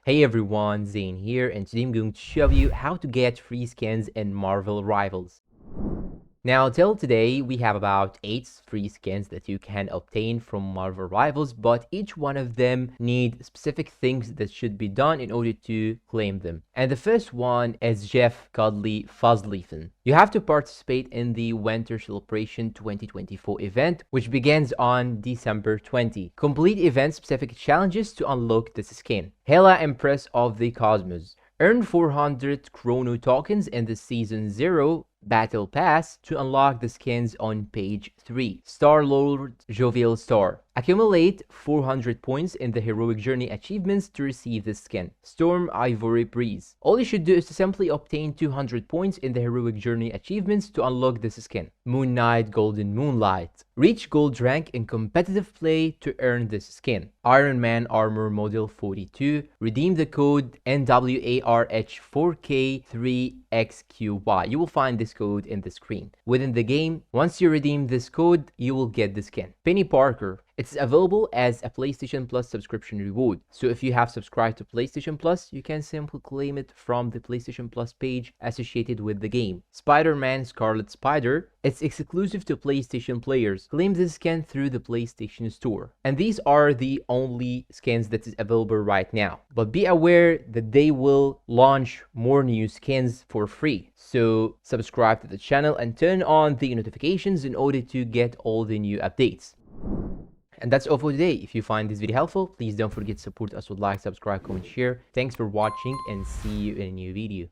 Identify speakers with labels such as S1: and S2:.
S1: Hey everyone, Zane here, and today I'm going to show you how to get free skins in Marvel Rivals. Now, till today, we have about 8 free skins that you can obtain from Marvel Rivals, but each one of them need specific things that should be done in order to claim them. And the first one is Jeff Cuddly Fuzzleafen. You have to participate in the Winter Celebration 2024 event, which begins on December 20. Complete event-specific challenges to unlock this skin. Hela Empress of the Cosmos. Earn 400 Chrono tokens in the Season 0 Battle Pass to unlock the skins on page 3. Star-Lord Jovial Star. Accumulate 400 points in the Heroic Journey achievements to receive this skin. Storm Ivory Breeze. All you should do is to simply obtain 200 points in the Heroic Journey achievements to unlock this skin. Moon Knight Golden Moonlight. Reach gold rank in competitive play to earn this skin. Iron Man Armor Model 42. Redeem the code NWARH4K3XQY. You will find this code in the screen. Within the game, once you redeem this code, you will get the skin. Penny Parker. It's available as a PlayStation Plus subscription reward. So if you have subscribed to PlayStation Plus, you can simply claim it from the PlayStation Plus page associated with the game. Spider-Man Scarlet Spider. It's exclusive to PlayStation players. Claim this skin through the PlayStation Store. And these are the only skins that is available right now. But be aware that they will launch more new skins for free. So subscribe to the channel and turn on the notifications in order to get all the new updates. And that's all for today. If you find this video helpful, please don't forget to support us with like, subscribe, comment, share. Thanks for watching and see you in a new video.